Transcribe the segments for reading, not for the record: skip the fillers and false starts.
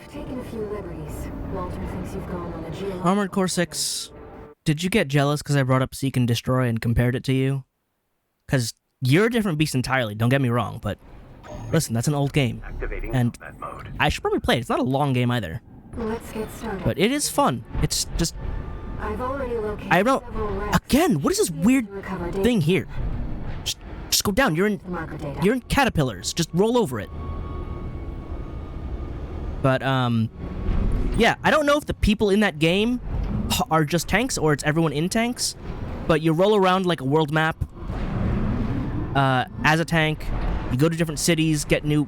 I've taken a few liberties. Walter thinks you've gone on a geological... Armored Core 6, did you get jealous because I brought up Seek and Destroy and compared it to you? Because you're a different beast entirely, don't get me wrong, but listen, that's an old game. And I should probably play it. It's not a long game either. Let's get started. But it is fun. It's just... I've already located I don't... several wrecks. Again, what is this weird Recover data. thing here? Just go down. You're in Marker data. You're in caterpillars. Just roll over it. But, yeah, I don't know if the people in that game are just tanks or it's everyone in tanks, but you roll around like a world map as a tank. You go to different cities, get new...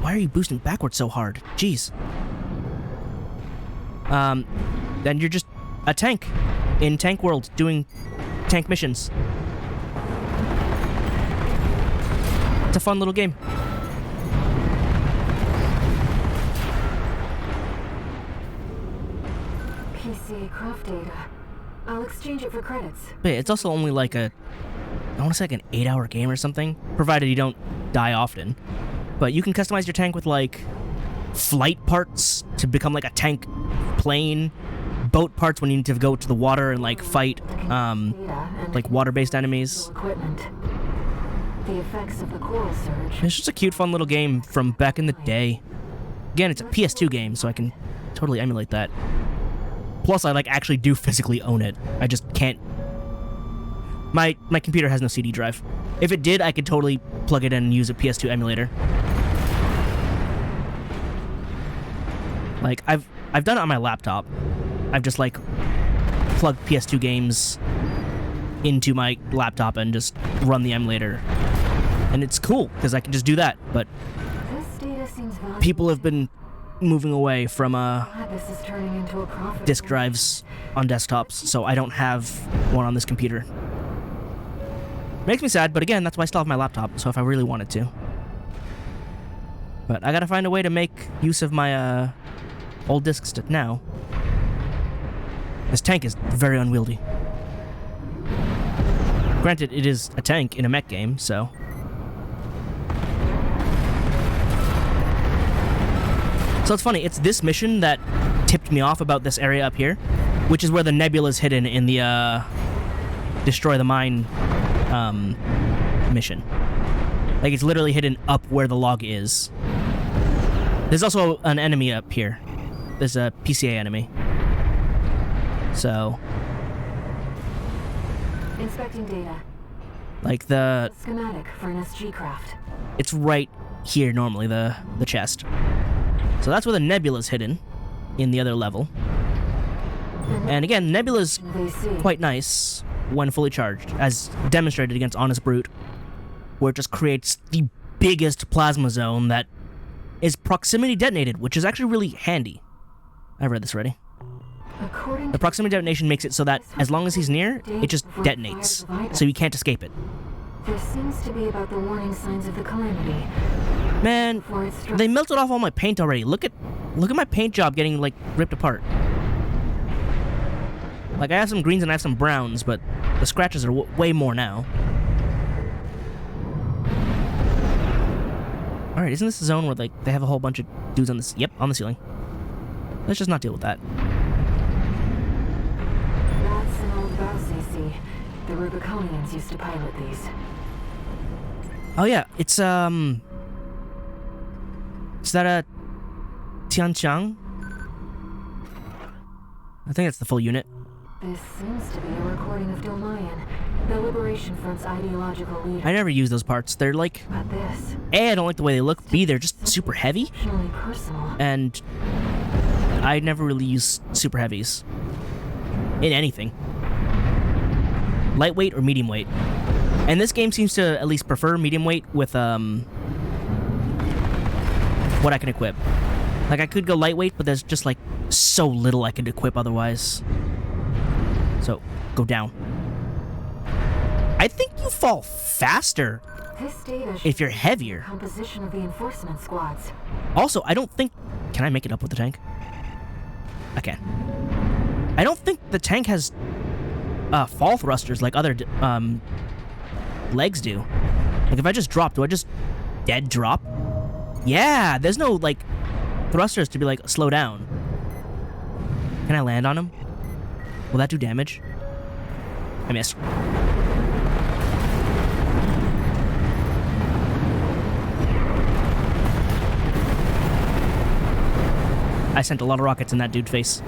Why are you boosting backwards so hard? Jeez. Then you're just a tank in Tank World doing tank missions. It's a fun little game. PCA craft data. I'll exchange it for credits. But it's also only like I want to say like an 8-hour game or something, provided you don't die often. But you can customize your tank with like flight parts to become like a tank plane, boat parts when you need to go to the water and like fight like water-based enemies. Equipment. The effects of the coral surge. It's just a cute, fun little game from back in the day. Again, it's a PS2 game, so I can totally emulate that. Plus, I like actually do physically own it. I just can't. My computer has no CD drive. If it did, I could totally plug it in and use a PS2 emulator. Like I've done it on my laptop. I've just like plugged PS2 games into my laptop and just run the emulator. And it's cool because I can just do that. But This data seems valuable. people have been moving away from This is turning into a profit. disk drives on desktops, so I don't have one on this computer. Makes me sad, but again, that's why I still have my laptop, so if I really wanted to. But I gotta find a way to make use of my old disks now. This tank is very unwieldy. Granted, it is a tank in a mech game, so... So it's funny, it's this mission that tipped me off about this area up here, which is where the Nebula is hidden in the Destroy the Mine mission. Like, it's literally hidden up where the log is. There's also an enemy up here. There's a PCA enemy. So... Inspecting data. Like, the... Schematic for an SG craft. It's right here, normally, the chest. So that's where the Nebula's hidden, in the other level. And again, Nebula's quite nice when fully charged, as demonstrated against Honest Brute, where it just creates the biggest plasma zone that is proximity detonated, which is actually really handy. I've read this already. The proximity detonation makes it so that as long as he's near, it just detonates, so you can't escape it. There seems to be about the warning signs of the calamity. Man, they melted off all my paint already. Look at my paint job getting like ripped apart. Like I have some greens and I have some browns, but the scratches are way more now. All right, isn't this the zone where like they have a whole bunch of dudes on this? Yep, on the ceiling. Let's just not deal with that. That's an old bus, AC. The Rubiconians used to pilot these. Oh yeah, it's is that a Tianchang? I think that's the full unit. This seems to be a recording of Domayan, the Liberation Front's ideological leader. I never use those parts. They're like... But this... A, I don't like the way they look. B, they're just super heavy. Exceptionally personal. And I never really use super heavies. In anything. Lightweight or medium weight. And this game seems to at least prefer medium weight with what I can equip. Like I could go lightweight, but there's just like so little I could equip otherwise. So, go down. I think you fall faster This data if you're heavier. Composition of the enforcement squads. Also, I don't think... Can I make it up with the tank? I can. I don't think the tank has fall thrusters like other legs do. Like if I just drop, do I just dead drop? Yeah, there's no like thrusters to be like, slow down. Can I land on him? Will that do damage? I missed. I sent a lot of rockets in that dude's face.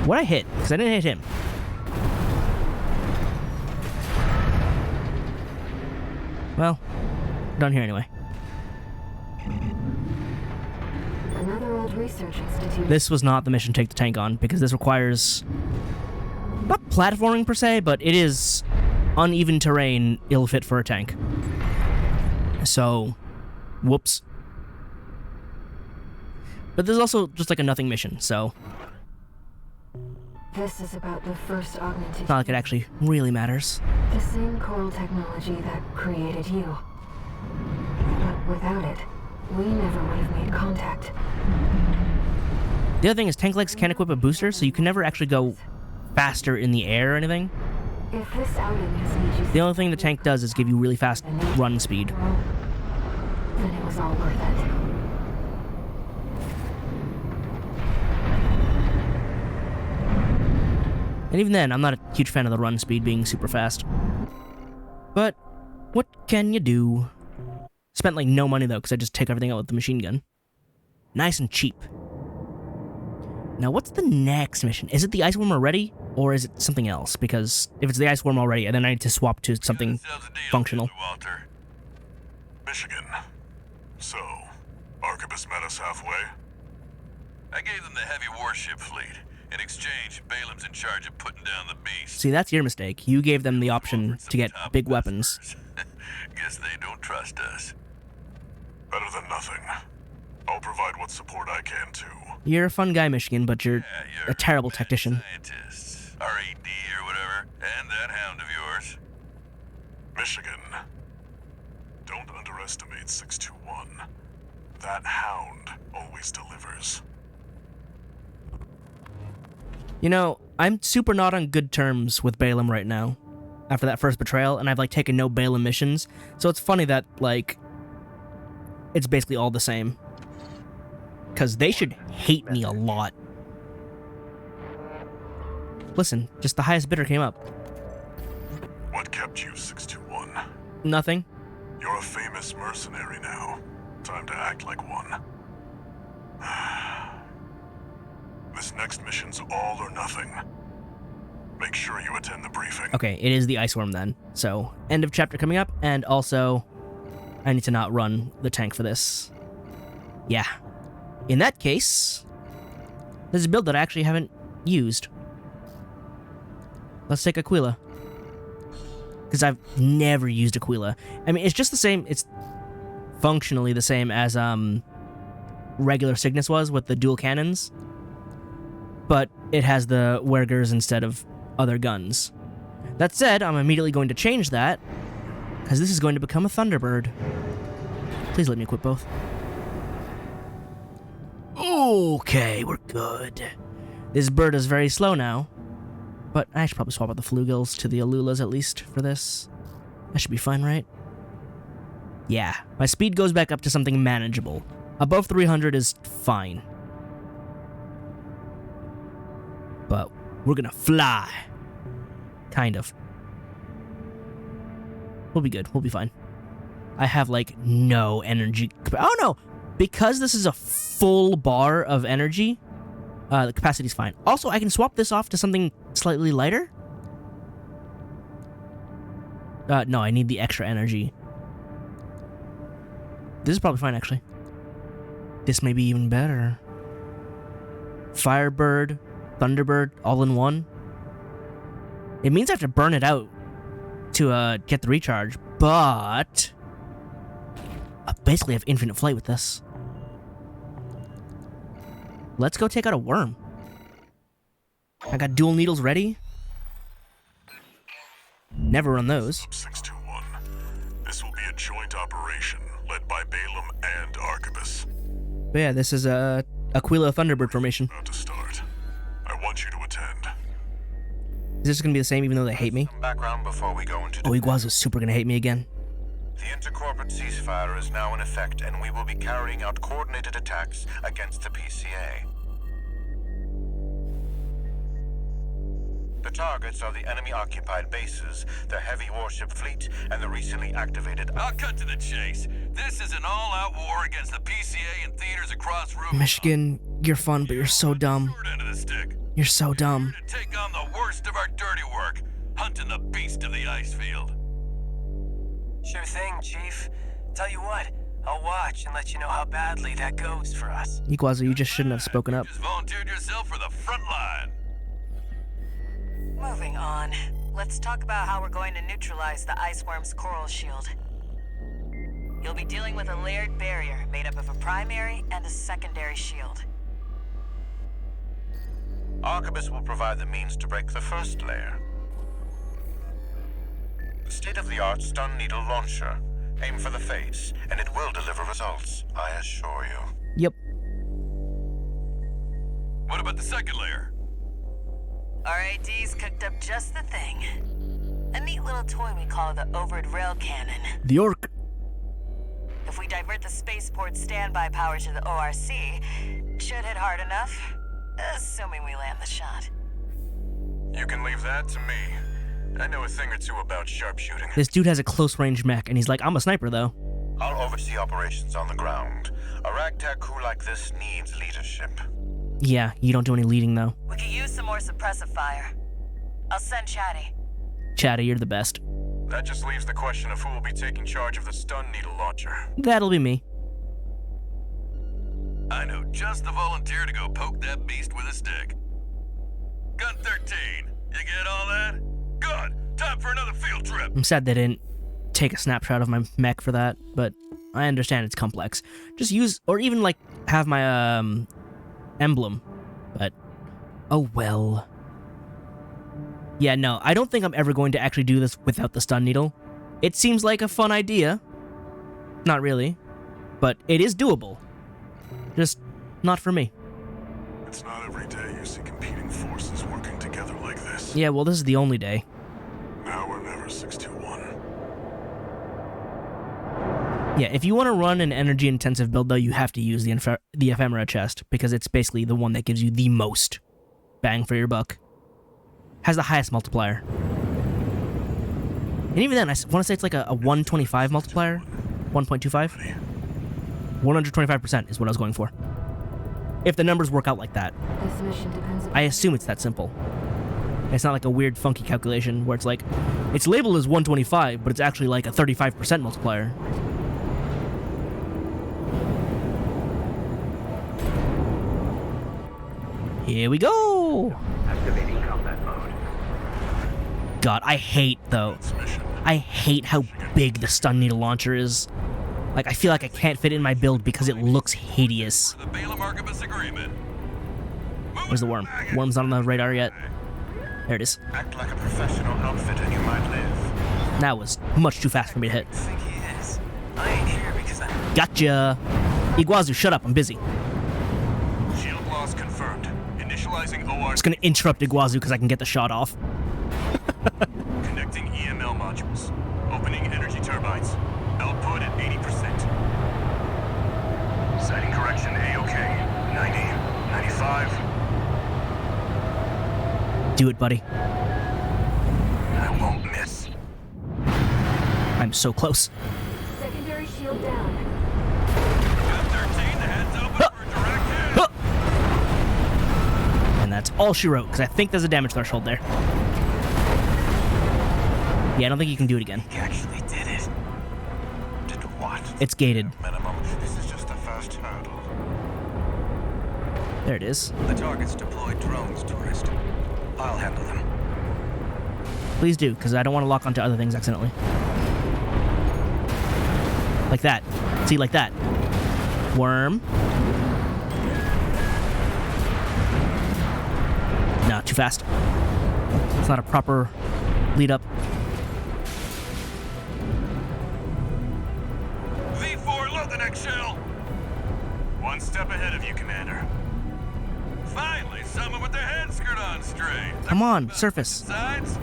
What'd I hit? Because I didn't hit him. Well, done here anyway. Another old research institute. This was not the mission to take the tank on, because this requires not platforming per se, but it is uneven terrain ill fit for a tank. So, whoops. But there's also just like a nothing mission, so This is about the first augmented. it's not like it actually really matters. The same coral technology that created you. But without it, we never would have made contact. The other thing is tank legs can't equip a booster, so you can never actually go faster in the air or anything. If this outing has made you The only thing the tank does is give you really fast run speed. then it was all worth it. And even then, I'm not a huge fan of the run speed being super fast. But what can you do? Spent like no money though, because I just take everything out with the machine gun. Nice and cheap. Now what's the next mission? Is it the ice worm already? Or is it something else? Because if it's the ice worm already, then I need to swap to something functional. Walter. Michigan. So, Arquebus met us halfway? I gave them the heavy warship fleet. In exchange, Balaam's in charge of putting down the beast. See, that's your mistake. You gave them the option to get big weapons. Guess they don't trust us. Better than nothing. I'll provide what support I can too. You're a fun guy, Michigan, but you're a terrible technician. Scientists, R.A.D. or whatever, and that hound of yours. Michigan. Don't underestimate 621. That hound always delivers. You know, I'm super not on good terms with Balaam right now. After that first betrayal, and I've like taken no Balaam missions. So it's funny that, like, it's basically all the same. Because they should hate me a lot. Listen, just the highest bidder came up. What kept you, 621? Nothing. You're a famous mercenary now. Time to act like one. This next mission's all or nothing. Make sure you attend the briefing. Okay, it is the ice worm then. So, end of chapter coming up, and also, I need to not run the tank for this. Yeah. In that case, there's a build that I actually haven't used. Let's take Aquila. Because I've never used Aquila. I mean, it's just the same, it's functionally the same as regular Cygnus was with the dual cannons. But it has the Wergers instead of other guns. That said, I'm immediately going to change that, because this is going to become a Thunderbird. Please let me equip both. Okay, we're good. This bird is very slow now, but I should probably swap out the Flugels to the Alulas at least for this. That should be fine, right? Yeah, my speed goes back up to something manageable. Above 300 is fine. But we're gonna fly. Kind of. We'll be good. We'll be fine. I have, like, no energy. Oh, no! Because this is a full bar of energy, the capacity's fine. Also, I can swap this off to something slightly lighter. No, I need the extra energy. This is probably fine, actually. This may be even better. Firebird, Thunderbird, all in one. It means I have to burn it out to get the recharge, but I basically have infinite flight with this. Let's go take out a worm. I got dual needles ready. Never run those. 621. This will be a joint operation led by Balaam and Arquebus. But yeah, this is Aquila Thunderbird formation. About to start. I want you to attend. Is this gonna be the same even though they hate me? Some background before we go into Oh, Iguazu's super gonna hate me again. The intercorporate ceasefire is now in effect, and we will be carrying out coordinated attacks against the PCA. The targets are the enemy-occupied bases, the heavy warship fleet, and the recently activated... I'll cut to the chase. This is an all-out war against the PCA and theaters across Rubicon. Michigan, you're fun, but you're so dumb. Short end of the stick. You're so dumb. To take on the worst of our dirty work, hunting the beast of the ice field. Sure thing, Chief. Tell you what, I'll watch and let you know how badly that goes for us. Iguazu, you just shouldn't have spoken up. You just volunteered yourself for the front line. Moving on. Let's talk about how we're going to neutralize the iceworm's coral shield. You'll be dealing with a layered barrier made up of a primary and a secondary shield. Arquebus will provide the means to break the first layer. The state-of-the-art stun needle launcher. Aim for the face, and it will deliver results, I assure you. Yep. What about the second layer? RAD's cooked up just the thing. A neat little toy we call the overed rail cannon. The Orc. If we divert the spaceport's standby power to the ORC, should hit hard enough, assuming we land the shot. You can leave that to me. I know a thing or two about sharpshooting. This dude has a close-range mech, and he's like, I'm a sniper, though. I'll oversee operations on the ground. A ragtag crew like this needs leadership. Yeah, you don't do any leading, though. We could use some more suppressive fire. I'll send Chatty. Chatty, you're the best. That just leaves the question of who will be taking charge of the stun needle launcher. That'll be me. I know just the volunteer to go poke that beast with a stick. Gun 13, you get all that? Good. Time for another field trip. I'm sad they didn't take a snapshot of my mech for that, but I understand it's complex. Just use, or even like have my emblem, but oh well. Yeah, no, I don't think I'm ever going to actually do this without the stun needle. It seems like a fun idea. Not really, but it is doable. Just not for me. It's not every day you see competing forces working together like this. Yeah, well, this is the only day. Now or never, 621. Yeah, if you want to run an energy-intensive build, though, you have to use the ephemera chest, because it's basically the one that gives you the most bang for your buck. Has the highest multiplier. And even then, I want to say it's like a 125 multiplier? 1.25? 125% is what I was going for. If the numbers work out like that. This mission depends I assume it's that simple. It's not like a weird funky calculation where it's like, it's labeled as 125, but it's actually like a 35% multiplier. Here we go! Activating combat mode. God, I hate how big the stun needle launcher is. Like, I feel like I can't fit it in my build because it looks hideous. The Balaam Arquebus agreement. Where's the worm? Worm's not on the radar yet. There it is. Act like a professional outfit and you might live. That was much too fast for me to hit. I think he is. I ain't here because I'm... Gotcha! Iguazu, shut up, I'm busy. Shield loss confirmed. Initializing OR. Just gonna interrupt Iguazu because I can get the shot off. Connecting EML modules. Opening energy turbines. Output at 80%. Sighting correction A-OK. 90, 95. Do it, buddy. I won't miss. I'm so close. secondary shield down. Gun 13, the head's open for a direct hit. Huh. And that's all she wrote, because I think there's a damage threshold there. Yeah, I don't think you can do it again. He actually did it. Did what? It's gated. Minimum. This is just the first hurdle. There it is. The target's deployed drones, tourist. I'll handle them. Please do, because I don't want to lock onto other things accidentally. Like that. See, like that. Worm. No, too fast. It's not a proper lead up. V4, load the next shell. One step ahead of you, Commander. Finally, someone with their head screwed on straight. Come on, surface. Sides?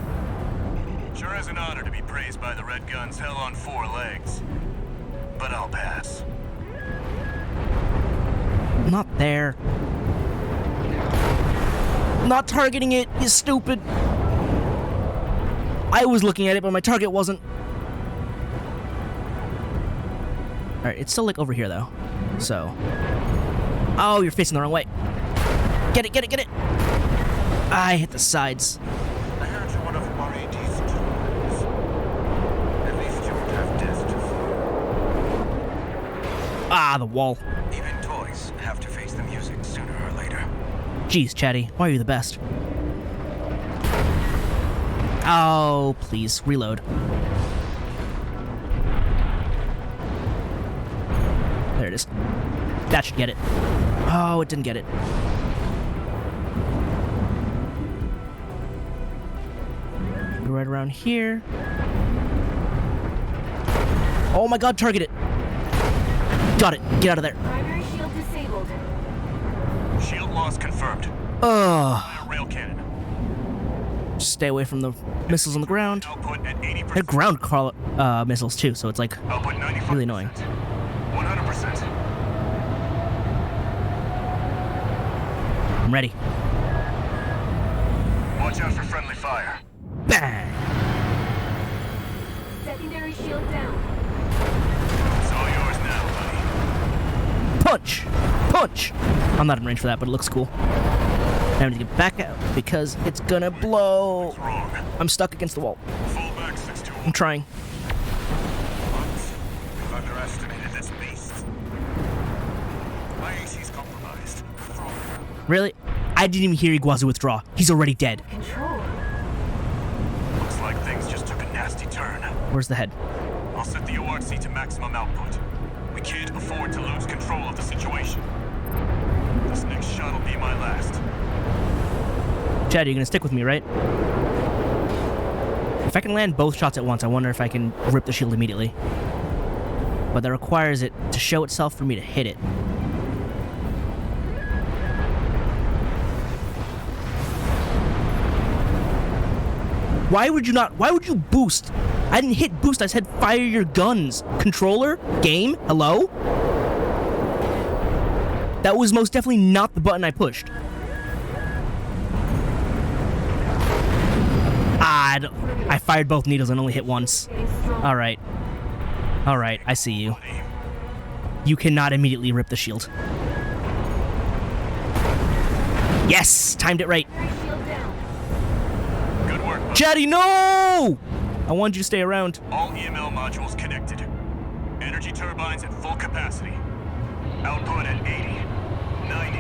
Sure is an honor to be praised by the Red Guns hell on 4 legs. But I'll pass. Not there. Not targeting it, you stupid. I was looking at it, but my target wasn't. Alright, it's still like over here though. So. Oh, you're facing the wrong way. Get it, get it, get it! I hit the sides. I heard you're one of Moriarty's tools. At least you would have death to follow. Ah, the wall. Even toys have to face the music sooner or later. Jeez, Chatty, why are you the best? Oh, please, reload. There it is. That should get it. Oh, it didn't get it. Right around here. Oh my god, target it! Got it. Get out of there. Primary shield disabled. Shield loss confirmed. Ugh. Rail cannon. Stay away from the missiles on the ground. Output at 80%. They're ground missiles too, so it's like Output 95%. really annoying. 100%. I'm ready. Watch out for friendly fire. Bang! Secondary shield down. It's all yours now, buddy. Punch! Punch! I'm not in range for that, but it looks cool. Now I need to get back out because it's gonna blow. What's wrong? I'm stuck against the wall. Fall back 621. I'm trying. We've underestimated this beast. My AC's compromised. Really? I didn't even hear Iguazu withdraw. He's already dead. Control. Looks like things just took a nasty turn. Where's the head? I'll set the ORC to maximum output. We can't afford to lose control of the situation. This next shot will be my last. Chad, you're gonna stick with me, right? If I can land both shots at once, I wonder if I can rip the shield immediately. But that requires it to show itself for me to hit it. Why would you not? Why would you boost? I didn't hit boost, I said fire your guns. Controller? Game? Hello? That was most definitely not the button I pushed. I fired both needles and only hit once. Alright. Alright, I see you. You cannot immediately rip the shield. Yes! Timed it right. Shield down. Good work, buddy. Chatty, no! I wanted you to stay around. All EML modules connected. Energy turbines at full capacity. Output at 80, 90.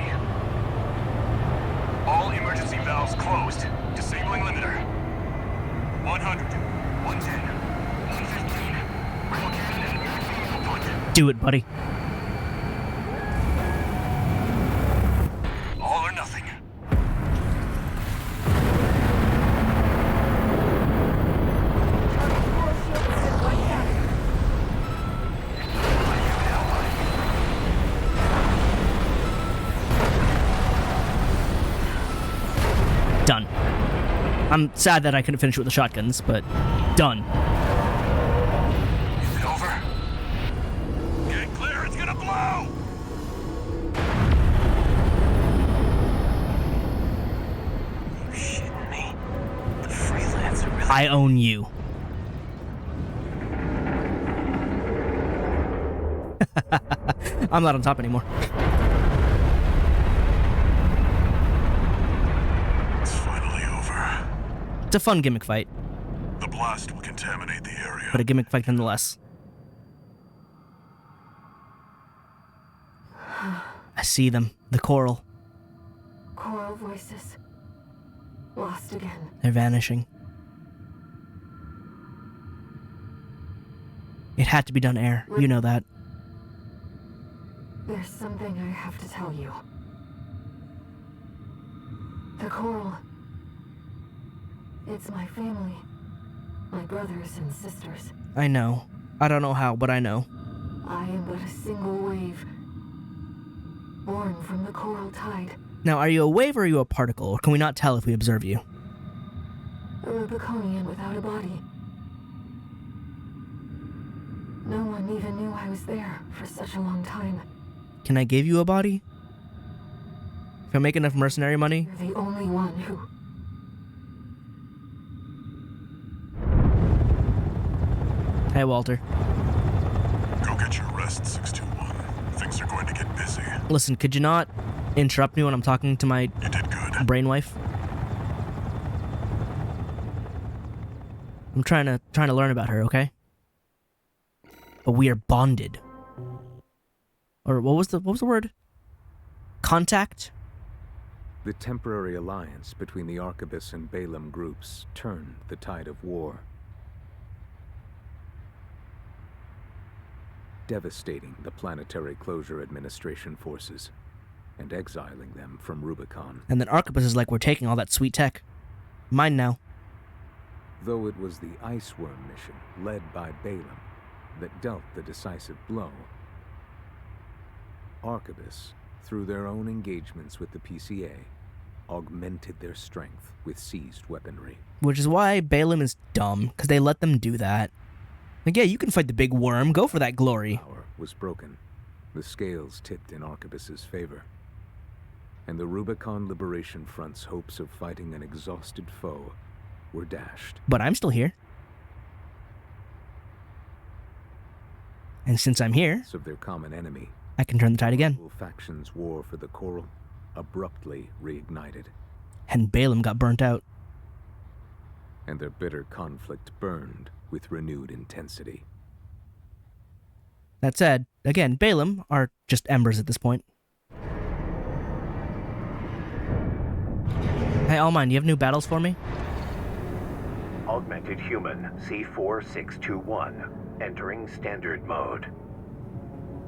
All emergency valves closed. Disabling limiter. 100, 110, 115. Rail cannon and emergency output. Do it, buddy. All or nothing. Coral shield is at 1,000. Done. I'm sad that I couldn't finish it with the shotguns, but done. Is it over? Get clear, it's gonna blow! You shitting me? The freelancer really... I own you. I'm not on top anymore. It's finally over. It's a fun gimmick fight, The blast will contaminate the area. but a gimmick fight nonetheless. I see them. The coral. Coral voices. Lost again. They're vanishing. It had to be done, Air. You know that. There's something I have to tell you. The coral. It's my family. My brothers and sisters. I know. I don't know how, but I know. I am but a single wave. Born from the coral tide. Now, are you a wave or are you a particle, or can we not tell if we observe you? A Rubiconian without a body. No one even knew I was there for such a long time. Can I give you a body? If I make enough mercenary money? You're the only one who... Hey, Walter. Go get your rest, 621. Things are going to get busy. Listen, could you not interrupt me when I'm talking to my You did good. brainwife? I'm trying to learn about her, okay? But we are bonded. Or what was the word? Contact? The temporary alliance between the Arquebus and Balaam groups turned the tide of war, devastating the Planetary Closure Administration forces and exiling them from Rubicon. And then Arquebus is like, we're taking all that sweet tech. Mine now. Though it was the Iceworm mission, led by Balaam, that dealt the decisive blow, Arquebus, through their own engagements with the PCA, augmented their strength with seized weaponry. Which is why Balaam is dumb, because they let them do that. Like, yeah, you can fight the big worm, go for that glory. Power was broken. The scales tipped in Arquebus's favor. And the Rubicon Liberation Front's hopes of fighting an exhausted foe were dashed. But I'm still here. And since I'm here, Of their common enemy, I can turn the tide again. both factions' war for the coral abruptly reignited, And Balaam got burnt out. and their bitter conflict burned with renewed intensity. That said, again, Balaam are just embers at this point. Hey, ALLMIND, do you have new battles for me? Augmented Human C4621, entering standard mode.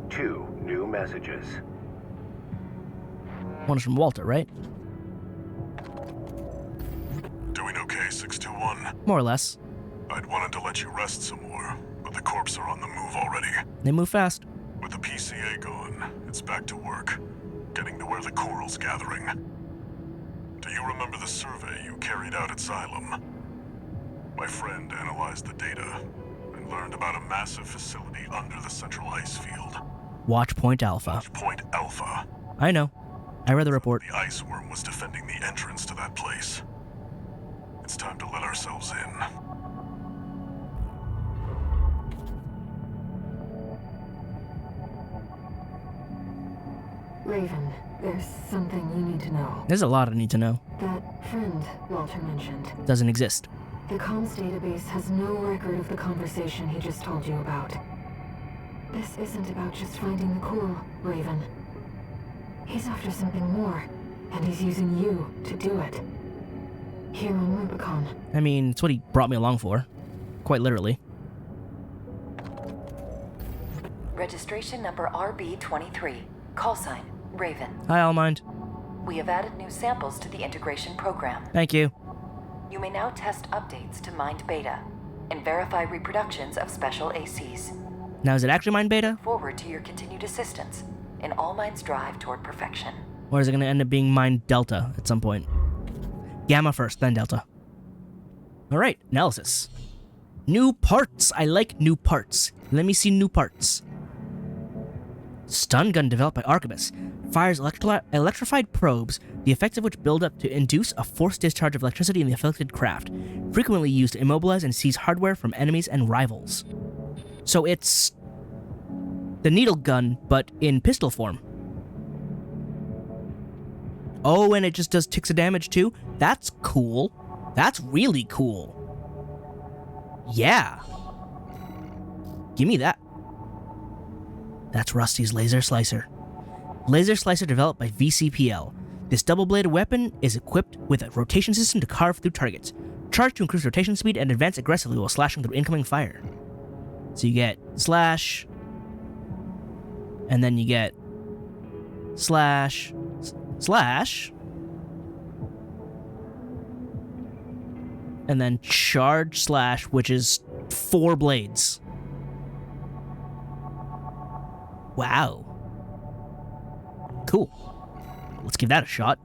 2 new messages. One is from Walter, right? Doing okay, 621? More or less. I'd wanted to let you rest some more, but the corps are on the move already. They move fast. With the PCA gone, it's back to work, getting to where the coral's gathering. Do you remember the survey you carried out at Xylem? My friend analyzed the data and learned about a massive facility under the central ice field. Watch Point Alpha. Point Alpha. I know. I read the report. The Iceworm was defending the entrance to that place. It's time to let ourselves in. Raven, there's something you need to know. There's a lot I need to know. That friend Walter mentioned. Doesn't exist. The comms database has no record of the conversation he just told you about. This isn't about just finding the coral, Raven. He's after something more, and he's using you to do it. Here on Rubicon. I mean, it's what he brought me along for. Quite literally. Registration number RB23. Call sign, Raven. Hi, ALLMIND. We have added new samples to the integration program. Thank you. You may now test updates to Mind Beta and verify reproductions of special ACs. Now, is it actually Mind Beta? Forward to your continued assistance in ALLMIND's drive toward perfection. Or is it going to end up being Mind Delta at some point? Gamma first, then Delta. Alright, analysis. New parts! I like new parts. Let me see new parts. Stun gun developed by Arquebus. Fires electrified probes, the effects of which build up to induce a forced discharge of electricity in the afflicted craft, frequently used to immobilize and seize hardware from enemies and rivals. So it's the needle gun, but in pistol form. Oh, and it just does ticks of damage too? That's cool. That's really cool. Yeah. Give me that. That's Rusty's Laser Slicer. Laser Slicer developed by VCPL. This double-bladed weapon is equipped with a rotation system to carve through targets. Charged to increase rotation speed and advance aggressively while slashing through incoming fire. So you get slash, and then you get slash, slash, and then charge slash, which is 4 blades. Wow. Cool. Let's give that a shot.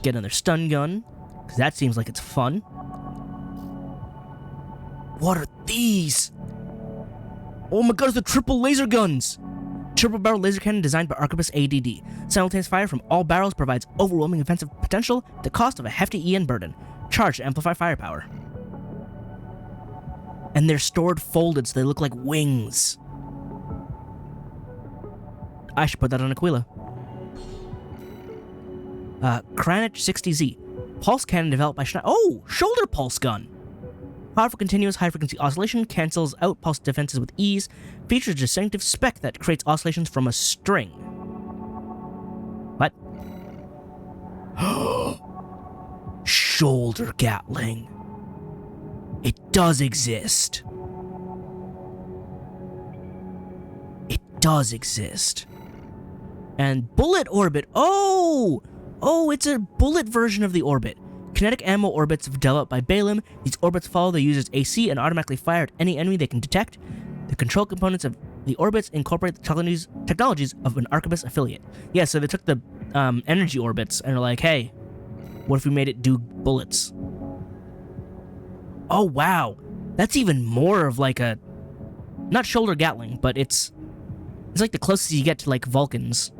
Get another stun gun, because that seems like it's fun. What are these? Oh my god, it's the triple laser guns! Triple barrel laser cannon designed by Arquebus ADD. Simultaneous fire from all barrels provides overwhelming offensive potential at the cost of a hefty EN burden. Charge to amplify firepower. And they're stored folded so they look like wings. I should put that on Aquila. Kranich 60Z. Pulse cannon developed by Schneider. Oh! Shoulder pulse gun! Powerful continuous high-frequency oscillation cancels out pulse defenses with ease. Features a distinctive spec that creates oscillations from a string. What? Shoulder Gatling. It does exist. It does exist. And bullet orbit. Oh! Oh, it's a bullet version of the orbit. Kinetic ammo orbits developed by Balaam. These orbits follow the user's AC and automatically fire at any enemy they can detect. The control components of the orbits incorporate the technologies of an Arquebus affiliate. Yeah, so they took the energy orbits and are like, hey, what if we made it do bullets? Oh, wow. That's even more of like a... Not shoulder Gatling, but it's like the closest you get to like Vulcans.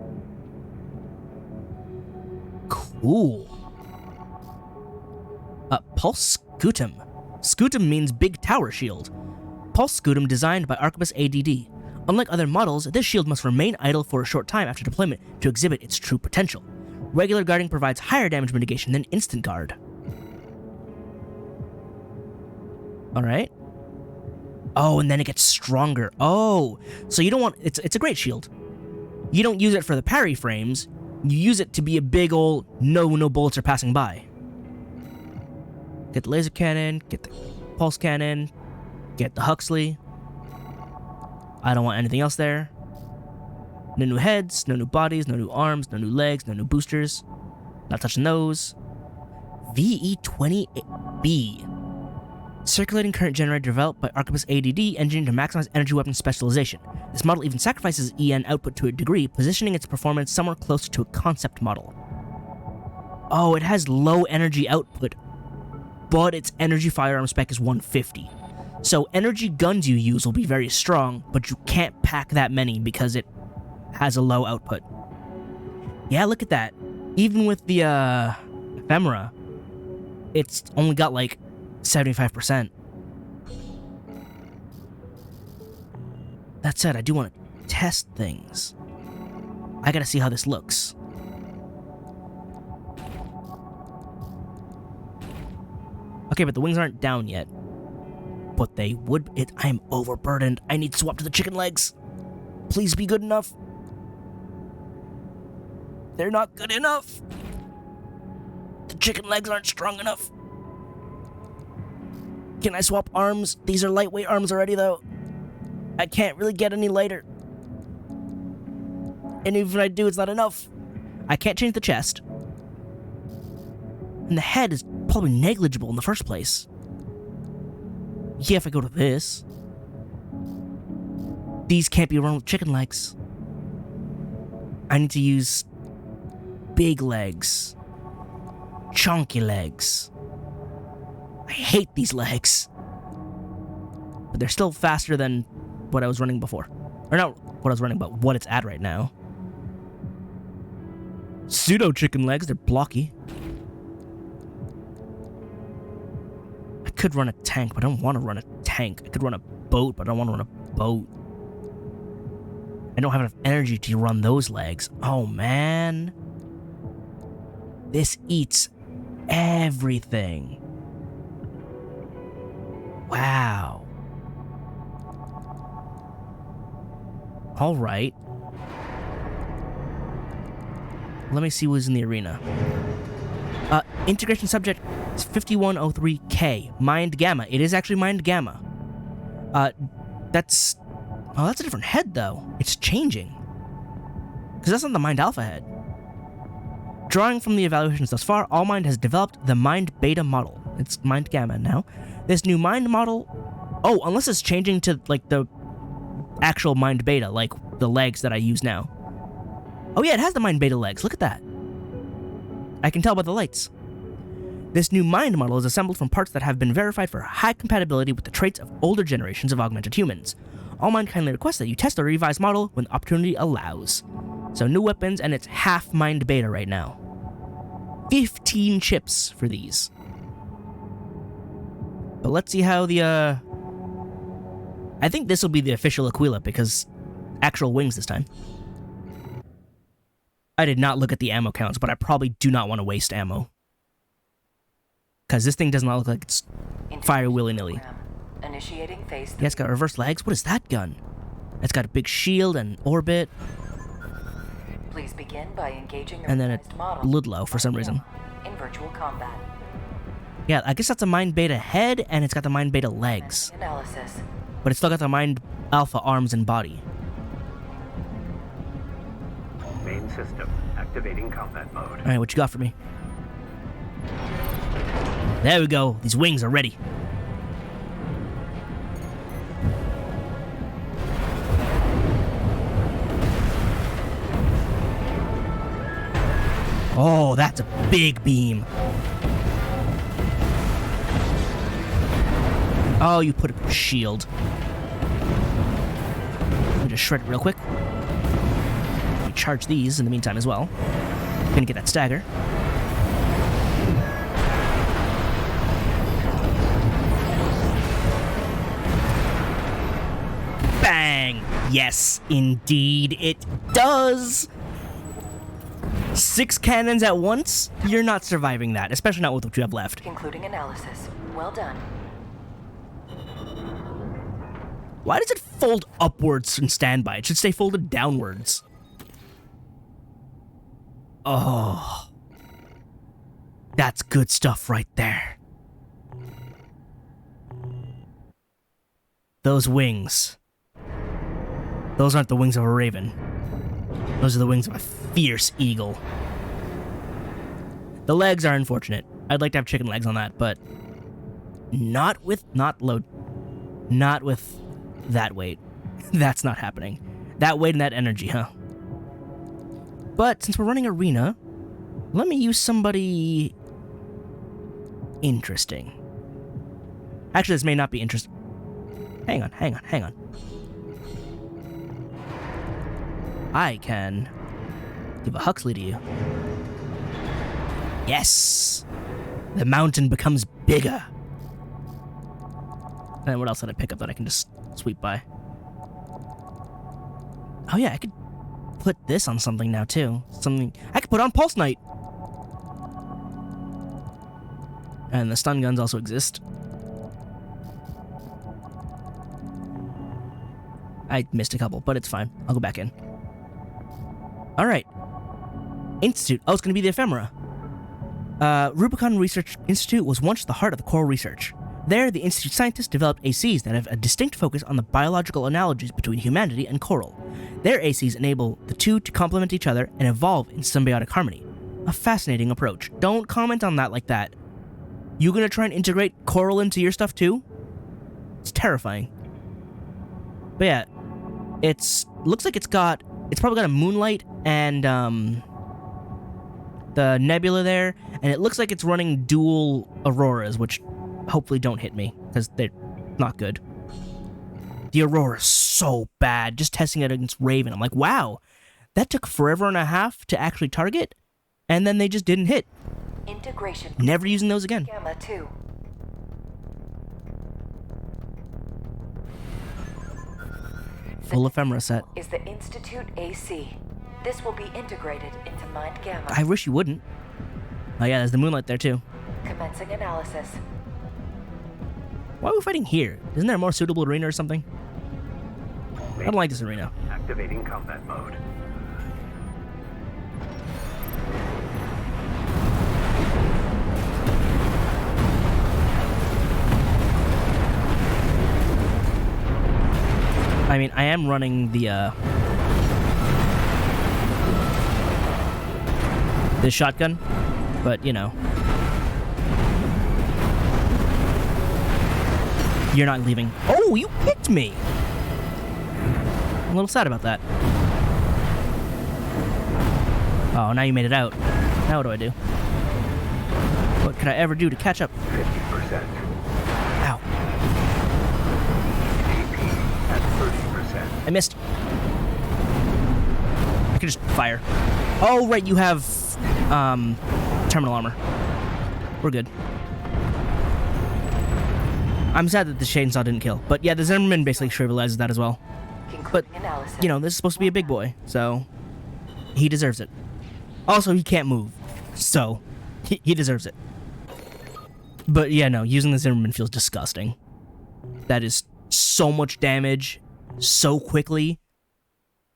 Cool. Pulse Scutum. Scutum means big tower shield. Pulse Scutum designed by Arquebus ADD. Unlike other models, this shield must remain idle for a short time after deployment to exhibit its true potential. Regular guarding provides higher damage mitigation than instant guard. Alright. Oh, and then it gets stronger. Oh, so you don't want... It's a great shield. You don't use it for the parry frames. You use it to be a big old no bullets are passing by. Get the laser cannon, get the pulse cannon, get the Huxley. I don't want anything else there. No new heads, no new bodies, no new arms, no new legs, no new boosters. Not touching those. VE-20B. Circulating current generator developed by Arquebus ADD, engineered to maximize energy weapon specialization. This model even sacrifices EN output to a degree, positioning its performance somewhere closer to a concept model. Oh, it has low energy output, but its energy firearm spec is 150. So energy guns you use will be very strong, but you can't pack that many because it has a low output. Yeah, look at that. Even with the ephemera, it's only got like 75%. That said, I do want to test things. I gotta see how this looks. Okay, but the wings aren't down yet. But they would... I'm overburdened. I need to swap to the chicken legs. Please be good enough. They're not good enough. The chicken legs aren't strong enough. Can I swap arms? These are lightweight arms already, though. I can't really get any lighter. And even if I do, it's not enough. I can't change the chest. And the head is probably negligible in the first place. Yeah, if I go to this. These can't be run with chicken legs. I need to use big legs. Chunky legs. I hate these legs. But they're still faster than what I was running before. Or not what I was running, but what it's at right now. Pseudo chicken legs, they're blocky. I could run a tank, but I don't want to run a tank. I could run a boat, but I don't want to run a boat. I don't have enough energy to run those legs. Oh, man. This eats everything. Wow. All right. Let me see who's in the arena. Integration subject is 5103K. Mind Gamma. It is actually Mind Gamma. That's... Oh, that's a different head, though. It's changing. Because that's not the Mind Alpha head. Drawing from the evaluations thus far, ALLMIND has developed the Mind Beta model. It's Mind Gamma now. This new Mind model... Oh, unless it's changing to, like, the actual Mind Beta, like the legs that I use now. Oh, yeah, it has the Mind Beta legs. Look at that. I can tell by the lights. This new mind model is assembled from parts that have been verified for high compatibility with the traits of older generations of augmented humans. ALLMIND kindly requests that you test the revised model when the opportunity allows. So new weapons, and it's half mind beta right now. 15 chips for these. But let's see how the, I think this will be the official Aquila, because actual wings this time. I did not look at the ammo counts, but I probably do not want to waste ammo. Because this thing does not look like it's fire willy-nilly. Initiating phase 3. Yeah, it's got reverse legs. What is that gun? It's got a big shield and orbit. Please begin by engaging the And then a revised model Ludlow for some reason. in virtual combat. Yeah, I guess that's a mind beta head, and it's got the mind beta legs. Analysis. But it's still got the mind alpha arms and body. Main system activating combat mode. Alright, what you got for me? There we go. These wings are ready. Oh, that's a big beam. Oh, you put a shield. Let me just shred it real quick. Let me charge these in the meantime as well. Gonna get that stagger. Bang! Yes, indeed it does! 6 cannons at once? You're not surviving that, especially not with what you have left. Concluding analysis. Well done. Why does it fold upwards in standby? It should stay folded downwards. Oh. That's good stuff right there. Those wings. Those aren't the wings of a raven. Those are the wings of a fierce eagle. The legs are unfortunate. I'd like to have chicken legs on that, but not with that weight. That's not happening. That weight and that energy, huh? But since we're running arena, let me use somebody interesting. Actually, this may not be interesting. Hang on. I can give a Huxley to you. Yes! The mountain becomes bigger. And what else did I pick up that I can just sweep by? Oh yeah, I could put this on something now too. Something I could put on Pulse Knight. And the stun guns also exist. I missed a couple, but it's fine. I'll go back in. Alright. Institute. Oh, it's going to be the ephemera. Rubicon Research Institute was once the heart of the coral research. There, the Institute scientists developed ACs that have a distinct focus on the biological analogies between humanity and coral. Their ACs enable the two to complement each other and evolve in symbiotic harmony. A fascinating approach. Don't comment on that like that. You gonna try and integrate coral into your stuff too? It's terrifying. But yeah, looks like it's probably got a Moonlight and the Nebula there, and it looks like it's running dual Auroras, which hopefully don't hit me, because they're not good. The Aurora is so bad. Just testing it against Raven, I'm like, wow, that took forever and a half to actually target, and then they just didn't hit. Integration. Never using those again. Gamma 2. Full ephemera set. Is the Institute AC. This will be integrated into Mind Gamma. I wish you wouldn't. Oh yeah, there's the Moonlight there too. Commencing analysis. Why are we fighting here? Isn't there a more suitable arena or something? I don't like this arena. Activating combat mode. I mean, I am running the shotgun, but you know. You're not leaving. Oh, you picked me! I'm a little sad about that. Oh, now you made it out. Now what do I do? could I ever do to catch up? 50%. Ow. AP at 30%. I missed. I could just fire. Oh, right, you have, terminal armor. We're good. I'm sad that the chainsaw didn't kill. But yeah, the Zimmerman basically trivializes that as well. But, you know, this is supposed to be a big boy, so he deserves it. Also, he can't move, so he deserves it. But yeah, no, using the Zimmerman feels disgusting. That is so much damage, so quickly.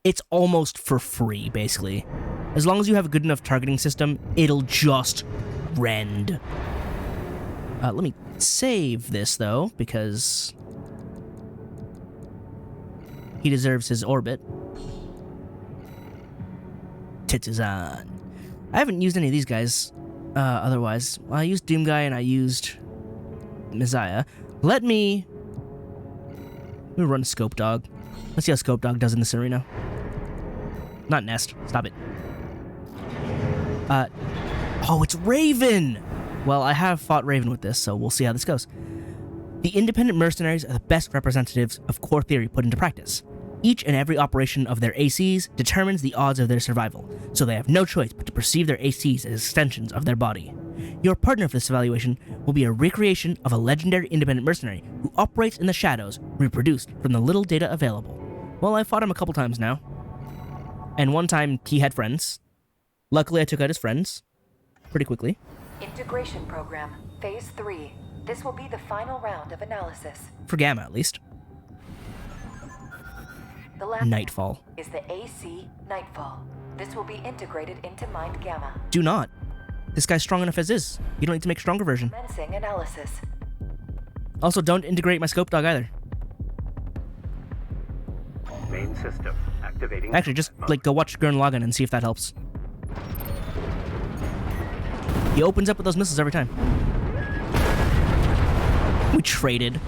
It's almost for free, basically. As long as you have a good enough targeting system, it'll just rend. Let me save this, though, because he deserves his orbit. Tits is on. I haven't used any of these guys, otherwise. Well, I used Doom Guy and I used Messiah. Let me run Scope Dog. Let's see how Scope Dog does in this arena. Not Nest. Stop it. Oh, it's Raven! Well, I have fought Raven with this, so we'll see how this goes. The independent mercenaries are the best representatives of core theory put into practice. Each and every operation of their ACs determines the odds of their survival, so they have no choice but to perceive their ACs as extensions of their body. Your partner for this evaluation will be a recreation of a legendary independent mercenary who operates in the shadows, reproduced from the little data available. Well, I fought him a couple times now. And one time, he had friends. Luckily, I took out his friends pretty quickly. Integration program, phase 3. This will be the final round of analysis. For Gamma, at least. The last Nightfall. is the AC Nightfall. This will be integrated into Mind Gamma. Do not. This guy's strong enough as is. You don't need to make a stronger version. Commencing analysis. Also, don't integrate my Scope Dog either. Main system activating. Actually, just, like, go watch Gurren Lagann and see if that helps. He opens up with those missiles every time. We traded.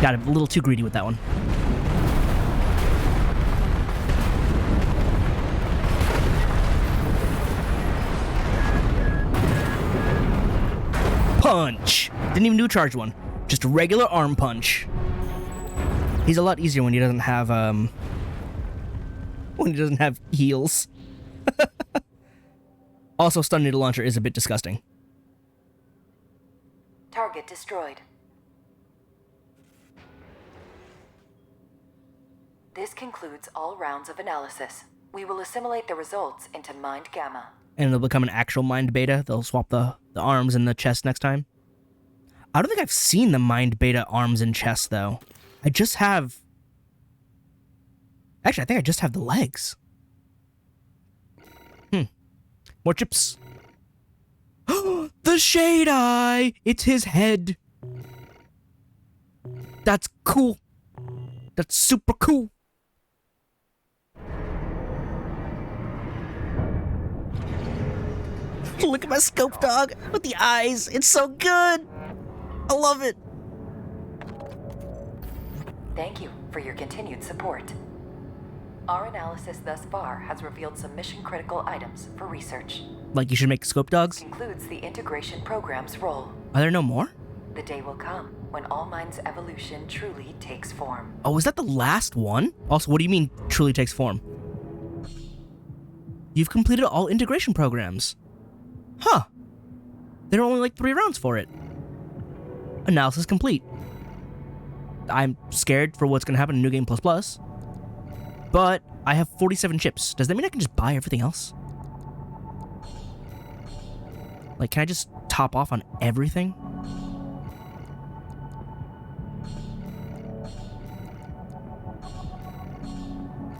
Got a little too greedy with that one. Punch! Didn't even do a charged one. Just a regular arm punch. He's a lot easier when he doesn't have, heals. Also, stun needle launcher is a bit disgusting. Target destroyed. This concludes all rounds of analysis. We will assimilate the results into Mind Gamma. And it'll become an actual Mind Beta. They'll swap the arms and the chest next time. I don't think I've seen the Mind Beta arms and chest, though. I just have... Actually, I think I just have the legs. More chips. The Shade Eye! It's his head. That's cool. That's super cool. Look at my Scope Dog with the eyes. It's so good. I love it. Thank you for your continued support. Our analysis thus far has revealed some mission-critical items for research. Like you should make Scope Dogs? Concludes the integration program's role. Are there no more? The day will come when ALLMIND's evolution truly takes form. Oh, is that the last one? Also, what do you mean, truly takes form? You've completed all integration programs. Huh. There are only like 3 rounds for it. Analysis complete. I'm scared for what's going to happen in New Game Plus Plus. But I have 47 chips. Does that mean I can just buy everything else? Like, can I just top off on everything?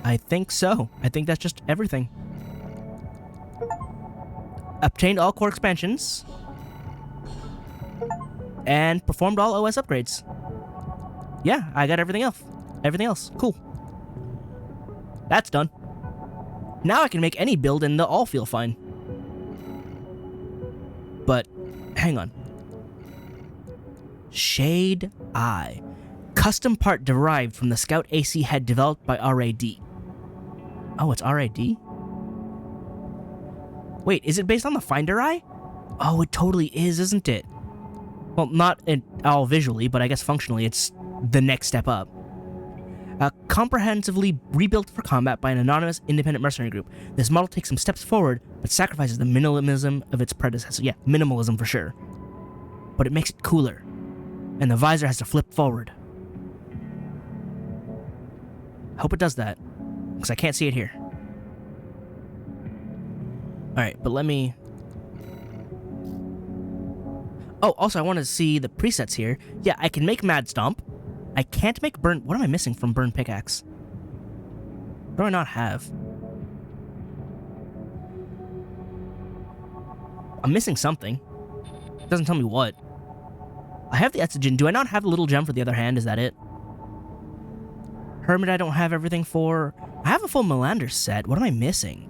I think so. I think that's just everything. Obtained all core expansions. And performed all OS upgrades. Yeah, I got everything else. Everything else. Cool. That's done. Now I can make any build and they'll all feel fine. But, hang on. Shade Eye. Custom part derived from the Scout AC head developed by RAD. Oh, it's RAD? Wait, is it based on the Finder Eye? Oh, it totally is, isn't it? Well, not at all visually, but I guess functionally it's the next step up. Comprehensively rebuilt for combat by an anonymous independent mercenary group, this model takes some steps forward, but sacrifices the minimalism of its predecessor. Yeah, minimalism for sure. But it makes it cooler, and the visor has to flip forward. Hope it does that, because I can't see it here. Alright, but let me... Oh, also I want to see the presets here. Yeah, I can make Mad Stomp. I can't make Burn... What am I missing from Burn Pickaxe? What do I not have? I'm missing something. It doesn't tell me what. I have the Etzogen. Do I not have the little gem for the other hand? Is that it? Hermit I don't have everything for. I have a full Melander set. What am I missing?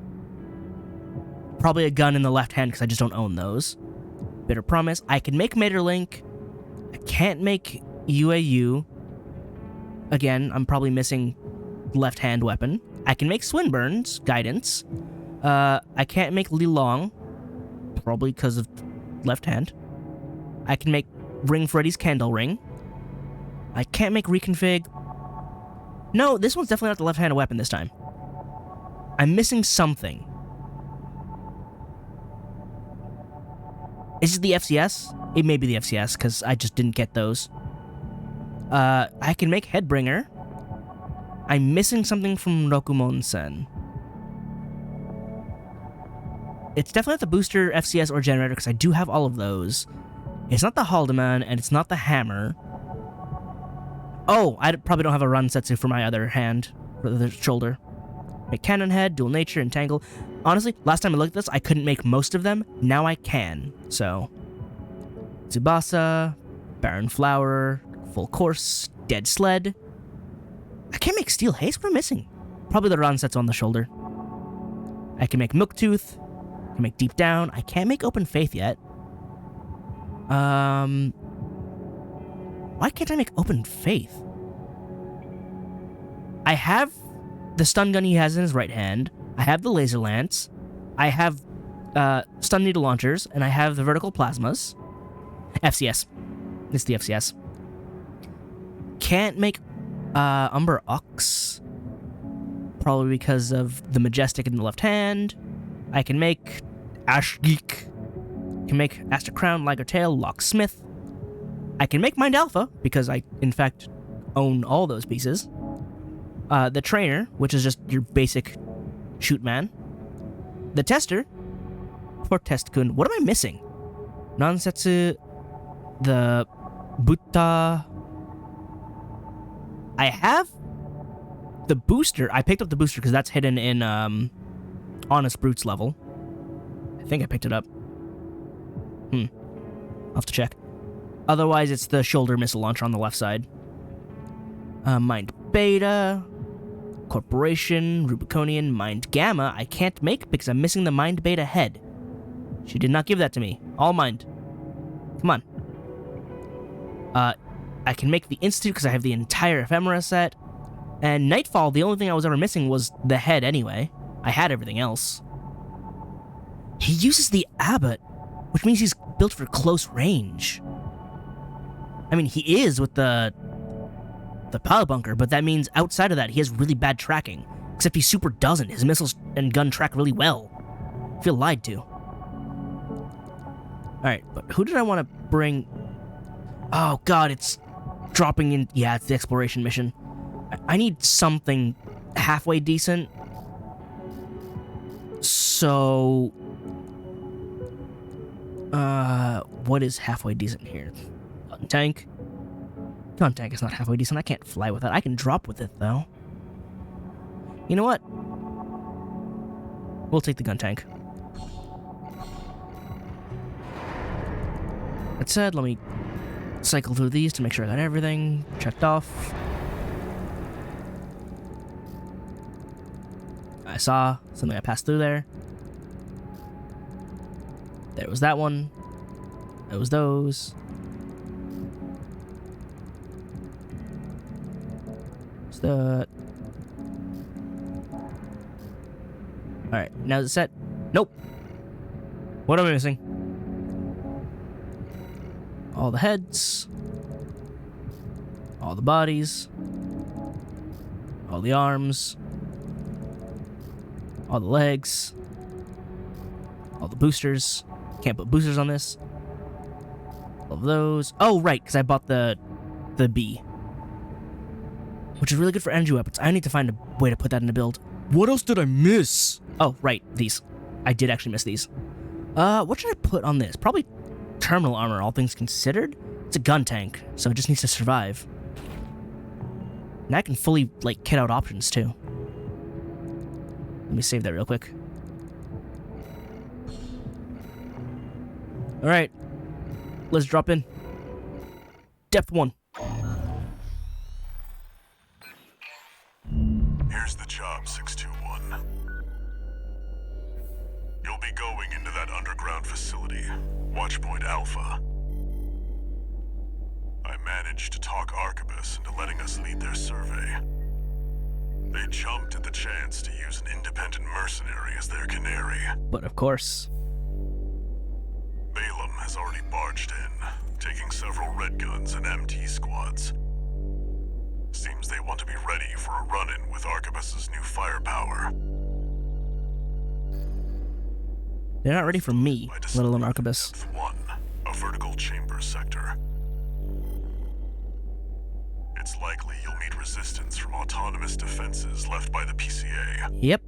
Probably a gun in the left hand because I just don't own those. Bitter Promise. I can make Materlink. I can't make UAU. Again, I'm probably missing left hand weapon. I can make Swinburne's Guidance. I can't make Li Long. Probably because of left hand. I can make Ring Freddy's Candle Ring. I can't make Reconfig. No, this one's definitely not the left-handed weapon this time. I'm missing something. Is it the FCS? It may be the FCS, because I just didn't get those. I can make Headbringer. I'm missing something from Rokumon-sen. It's definitely not the booster, FCS, or generator, because I do have all of those. It's not the Haldeman, and it's not the hammer. Oh, I probably don't have a Ransetsu for my other hand, for the shoulder. Make Cannon Head, Dual Nature, Entangle. Honestly, last time I looked at this, I couldn't make most of them. Now I can, so... Tsubasa, Barren Flower, Full Course, Dead Sled. I can't make Steel Haste? What am I missing? Probably the Ransetsu on the shoulder. I can make Milktooth. I can make Deep Down. I can't make Open Faith yet. Why can't I make Open Faith? I have the stun gun he has in his right hand. I have the laser lance. I have stun needle launchers, and I have the vertical plasmas. FCS. It's the FCS. Can't make Umber Ox. Probably because of the Majestic in the left hand. I can make Ash Geek. Can make Aster Crown, Liger Tail, Locksmith. I can make Mind Alpha, because I, in fact, own all those pieces. The Trainer, which is just your basic shoot man. The Tester. Poor Test-kun. What am I missing? Nansetsu. The Buta. I have the booster. I picked up the booster because that's hidden in Honest Brutes level. I think I picked it up. I'll have to check. Otherwise, it's the shoulder missile launcher on the left side. Mind Beta, Corporation, Rubiconian, Mind Gamma. I can't make because I'm missing the Mind Beta head. She did not give that to me. All Mind. Come on. I can make the Institute because I have the entire Ephemera set. And Nightfall, the only thing I was ever missing was the head anyway. I had everything else. He uses the Abbot, which means he's built for close range. I mean, he is with the Pile Bunker, but that means outside of that, he has really bad tracking. Except he super doesn't. His missiles and gun track really well. I feel lied to. Alright, but who did I want to bring? Oh god, it's dropping in. Yeah, it's the exploration mission. I need something halfway decent. So... what is halfway decent here? Gun tank? Gun tank is not halfway decent. I can't fly with it. I can drop with it, though. You know what? We'll take the gun tank. That said, let me cycle through these to make sure I got everything checked off. I saw something I passed through there. There was that one. There was those. Alright, now is it set? Nope. What am I missing? All the heads. All the bodies. All the arms. All the legs. All the boosters. Can't put boosters on this. All of those. Oh, right, because I bought the B. Which is really good for energy weapons. I need to find a way to put that in the build. What else did I miss? Oh, right, these. I did actually miss these. What should I put on this? Probably terminal armor, all things considered. It's a gun tank, so it just needs to survive. And I can fully, like, kit out options, too. Let me save that real quick. Alright. Let's drop in. Depth 1. Here's the job, 621. You'll be going into that underground facility, Watchpoint Alpha. I managed to talk Arquebus into letting us lead their survey. They jumped at the chance to use an independent mercenary as their canary. But of course. Balaam has already barged in, taking several red guns and MT squads. Seems they want to be ready for a run-in with Arquebus's new firepower. They're not ready for me, let alone Arquebus. Depth 1, a vertical chamber sector. It's likely you'll meet resistance from autonomous defenses left by the PCA. Yep.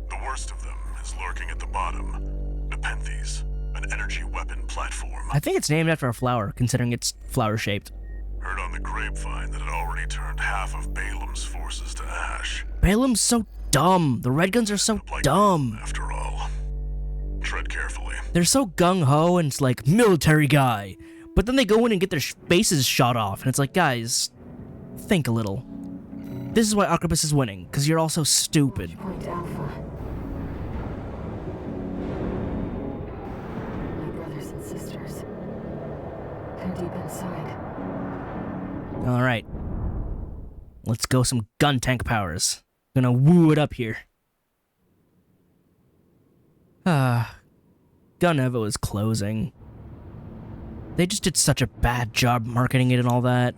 The worst of them is lurking at the bottom. Nepenthes, an energy weapon platform. I think it's named after a flower, considering it's flower-shaped. Heard on the grapevine that it already turned half of Balaam's forces to ash. Balaam's so dumb. The red guns are so Like dumb. after all. Tread carefully. They're so gung-ho and it's like, military guy. But then they go in and get their faces shot off, and it's like, guys, think a little. This is why Arquebus is winning, because you're all so stupid. Point Alpha. My brothers and sisters. They're deep inside. Alright. Let's go some gun tank powers. Gonna woo it up here. Gun Evo is closing. They just did such a bad job marketing it and all that.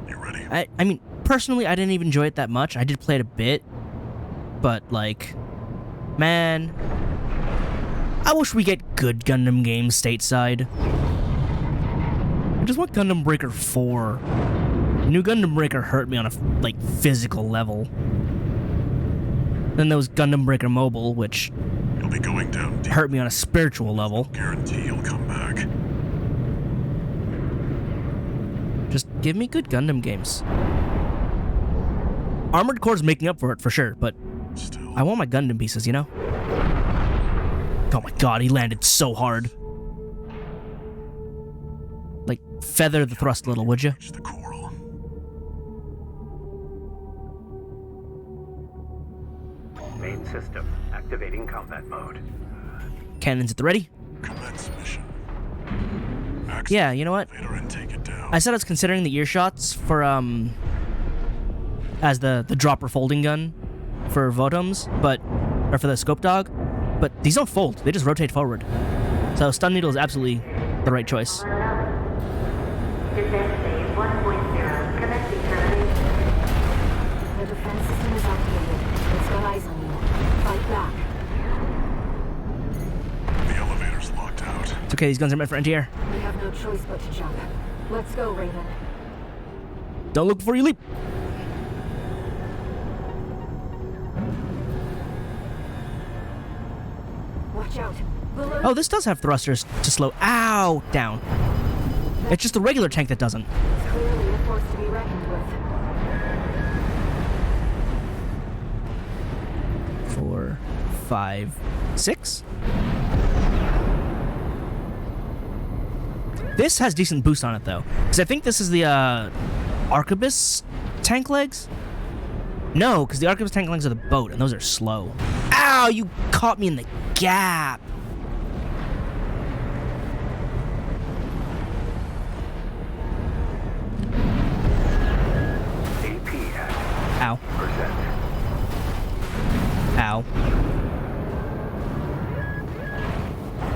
You ready? I mean, personally, I didn't even enjoy it that much. I did play it a bit. But, like, man, I wish we get good Gundam games stateside. I just want Gundam Breaker 4. New Gundam Breaker hurt me on a, like, physical level. Then there was Gundam Breaker Mobile, which You'll be going down deep. hurt me on a spiritual level. Guarantee you'll come back. Just give me good Gundam games. Armored Core's making up for it, for sure, but Still. I want my Gundam pieces, you know? Oh my god, he landed so hard. Like, feather the thrust a little, would you? Reach the coral. Main system activating combat mode. Cannons at the ready? Commence mission. Yeah, you know what? Elevator and take it down. I said I was considering the ear shots for, as the dropper folding gun for Votoms, or for the scope dog, but these don't fold, they just rotate forward. So stun needle is absolutely the right choice. Defense phase 1.0. Commencing termination. The defense system is activated. It's got eyes on you. Fight back. The elevator's locked out. It's okay, these guns are meant for anti-air. We have no choice but to jump. Let's go, Raven. Don't look before you leap. Watch out. Below. Oh, this does have thrusters to slow. Ow! Down. It's just the regular tank that doesn't. It's clearly a force to be reckoned with. 4, 5, 6. This has decent boost on it, though. Because I think this is the, Arquebus tank legs? No, because the Arquebus tank legs are the boat, and those are slow. Ow! You caught me in the gap! Ow. Ow.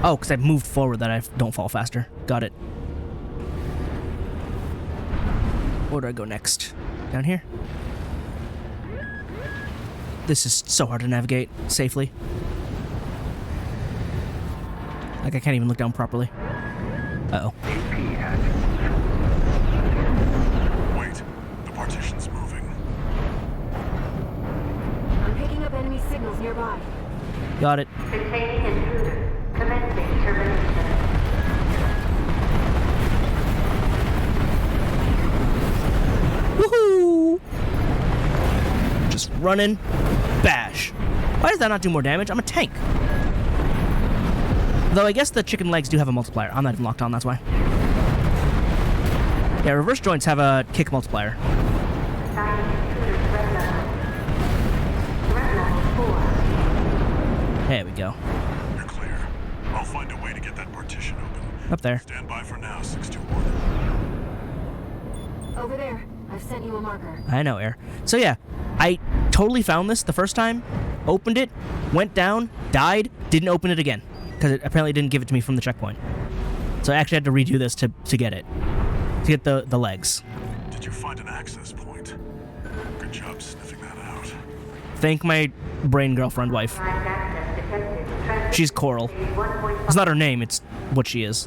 Oh, because I moved forward that I don't fall faster. Got it. Where do I go next? Down here? This is so hard to navigate safely. Like, I can't even look down properly. Uh-oh. Wait, the partition's moving. I'm picking up enemy signals nearby. Got it. Containing intruder. Commencing termination. Woohoo! Just running. Bash. Why does that not do more damage? I'm a tank. Though I guess the chicken legs do have a multiplier. I'm not even locked on, that's why. Yeah, reverse joints have a kick multiplier. There we go. You're clear. I'll find a way to get that partition open. Up there. Stand by for now, 621. Over there. I've sent you a marker. I know, Air. So yeah, I totally found this the first time, opened it, went down, died, didn't open it again. Because it apparently didn't give it to me from the checkpoint. So I actually had to redo this to get it. To get the legs. Did you find an access point? Good job sniffing that out. Thank my brain girlfriend wife. She's Coral. It's not her name, it's what she is.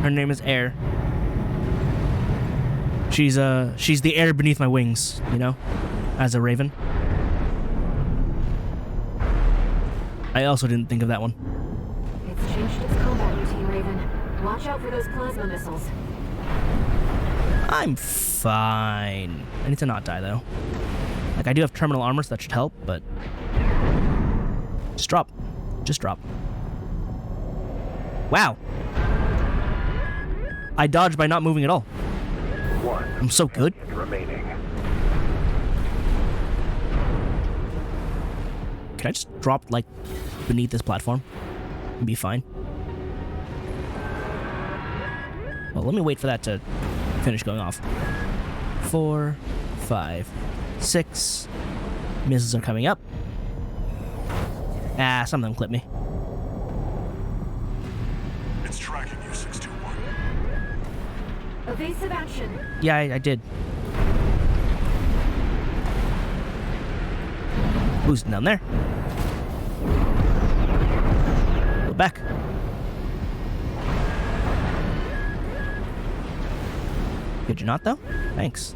Her name is Air. She's the air beneath my wings, you know? As a raven. I also didn't think of that one. It's changed its combat routine, Raven. Watch out for those plasma missiles. I'm fine. I need to not die, though. Like, I do have terminal armor, so that should help, but... Just drop. Just drop. Wow. I dodged by not moving at all. I'm so good. Remaining. Can I just drop, like, beneath this platform and be fine? Well, let me wait for that to finish going off. 4, 5, 6. Missiles are coming up. Ah, some of them clip me. It's tracking you, 621. Evasive action. Yeah, I did. Who's down there? Go back. Did you not, though? Thanks.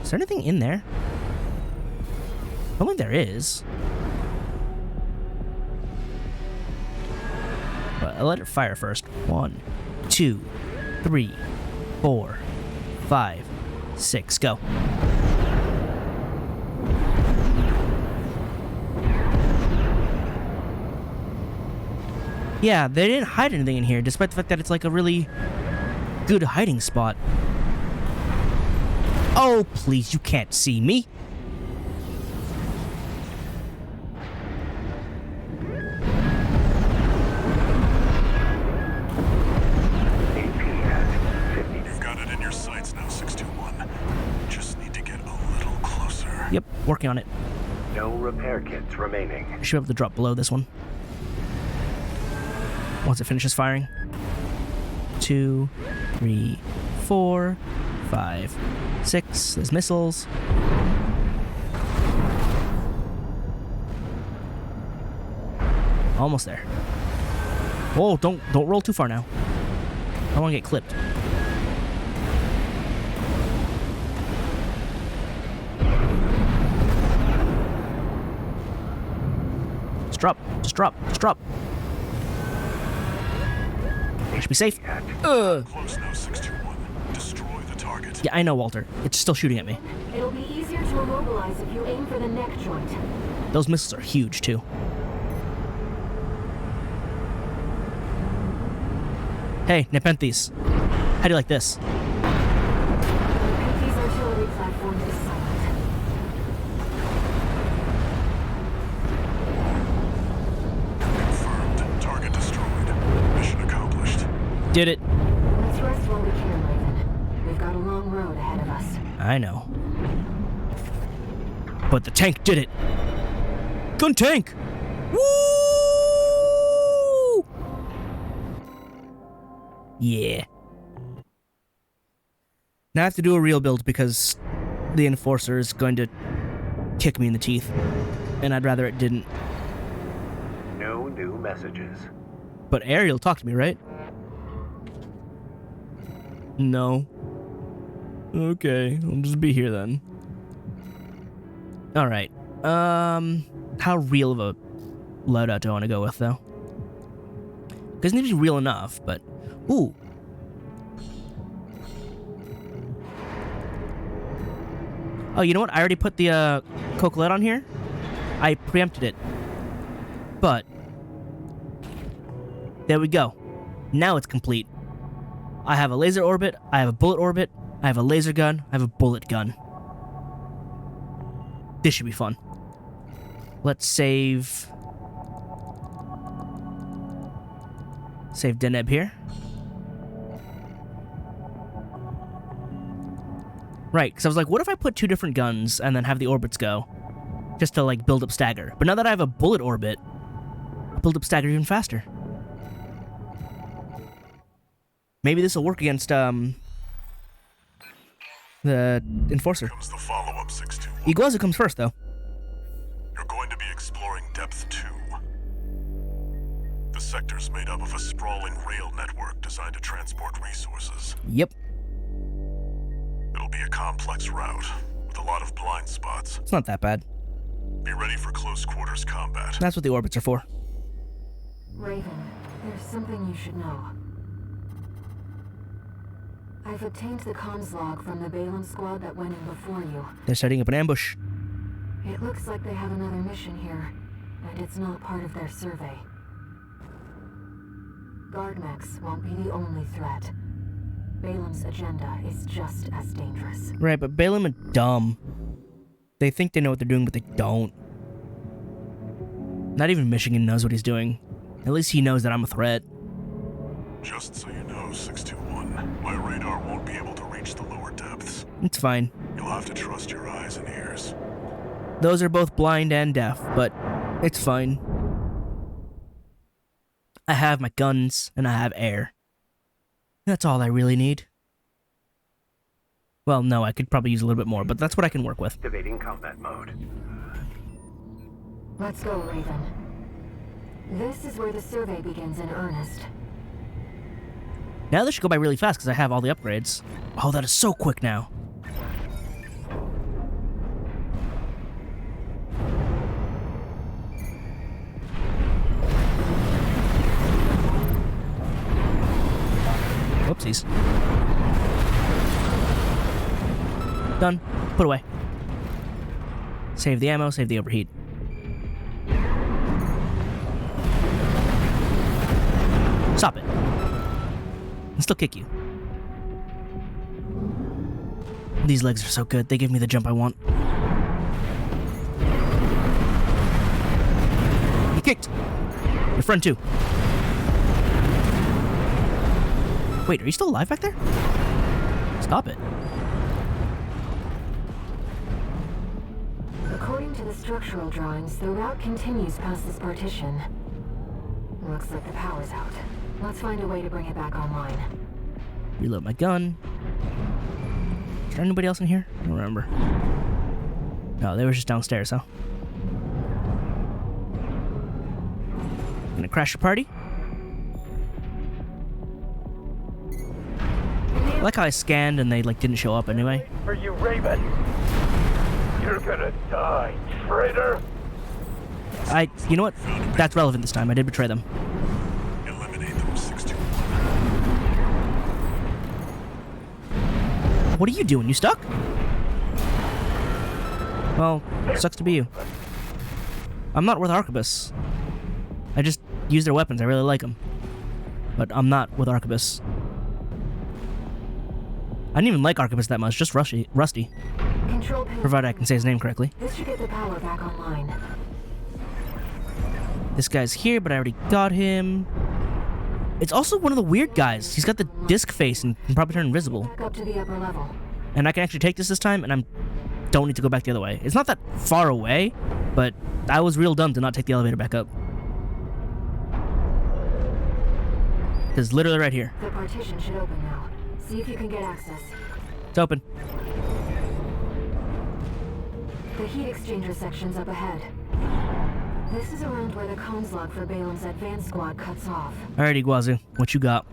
Is there anything in there? I don't think there is. But I'll let it fire first. 1, 2, 3, 4, 5, 6. Go. Yeah, they didn't hide anything in here, despite the fact that it's like a really good hiding spot. Oh, please, you can't see me. You've got it in your sights now, 621. Just need to get a little closer. Yep, working on it. No repair kits remaining. I should be able to drop below this one. Once it finishes firing. 2, 3, 4, 5, 6. There's missiles. Almost there. Whoa, don't roll too far now. I don't want to get clipped. Just drop. Just drop. Just drop. I should be safe. Close now, 621. Destroy the target. Yeah, I know, Walter. It's still shooting at me. It'll be easier to immobilize if you aim for the neck joint. Those missiles are huge, too. Hey, Nepenthes. How do you like this? Nepenthes artillery platform is silent. Confirmed. Target destroyed. Mission accomplished. Did it. Let's rest while we can, Raven. We've got a long I know. But the tank did it. Gun tank! Woo! Yeah. Now I have to do a real build because the Enforcer is going to kick me in the teeth. And I'd rather it didn't. No new messages. But Ariel talked to me, right? No. Okay, I'll just be here then. Alright. How real of a loadout do I want to go with, though? Doesn't need to be real enough, but... Ooh. Oh, you know what? I already put the, Coquelet on here. I preempted it. But... there we go. Now it's complete. I have a laser orbit, I have a bullet orbit, I have a laser gun, I have a bullet gun. This should be fun. Let's save... Save Deneb here. Right, because I was like, what if I put 2 different guns and then have the orbits go? Just to, like, build up stagger. But now that I have a bullet orbit, I'll build up stagger even faster. Maybe this will work against, the Enforcer. Comes the follow-up 621. Iguazu comes first, though. You're going to be exploring Depth 2. The sector's made up of a sprawling rail network designed to transport resources. Yep. It'll be a complex route, with a lot of blind spots. It's not that bad. Be ready for close quarters combat. That's what the orbits are for. Raven, there's something you should know. I've obtained the comms log from the Balaam squad that went in before you. They're setting up an ambush. It looks like they have another mission here, and it's not part of their survey. Guardmechs won't be the only threat. Balaam's agenda is just as dangerous. Right, but Balaam are dumb. They think they know what they're doing, but they don't. Not even Michigan knows what he's doing. At least he knows that I'm a threat. Just so you know, 621, my radar won't be able to reach the lower depths. It's fine. You'll have to trust your eyes and ears. Those are both blind and deaf, but it's fine. I have my guns, and I have air. That's all I really need. Well, no, I could probably use a little bit more, but that's what I can work with. Activating combat mode. Let's go, Raven. This is where the survey begins in earnest. Now this should go by really fast because I have all the upgrades. Oh, that is so quick now. Whoopsies. Done. Put away. Save the ammo, save the overheat. Stop it. I can still kick you. These legs are so good. They give me the jump I want. You kicked. Your friend too. Wait, are you still alive back there? Stop it. According to the structural drawings, the route continues past this partition. Looks like the power's out. Let's find a way to bring it back online. Reload my gun. Is there anybody else in here? I don't remember. No, they were just downstairs, huh? Gonna crash your party? I like how I scanned and they like didn't show up anyway. For you, Raven. You're gonna die, traitor. You know what? That's relevant this time. I did betray them. Eliminate them, 621. What are you doing? You stuck? Well, sucks to be you. I'm not with Arquebus. I just use their weapons. I really like them. But I'm not with Arquebus. I didn't even like Arquebus that much, just Rusty. Provided I can say his name correctly. This should get the power back online. This guy's here, but I already got him. It's also one of the weird guys. He's got the disc face and can probably turn invisible. Back up to the upper level. And I can actually take this time, and I don't need to go back the other way. It's not that far away, but I was real dumb to not take the elevator back up. It's literally right here. The partition should open now. See if you can get access. It's open. The heat exchanger section's up ahead. This is around where the comms log for Balem's advanced squad cuts off. Alrighty, Guazu. What you got?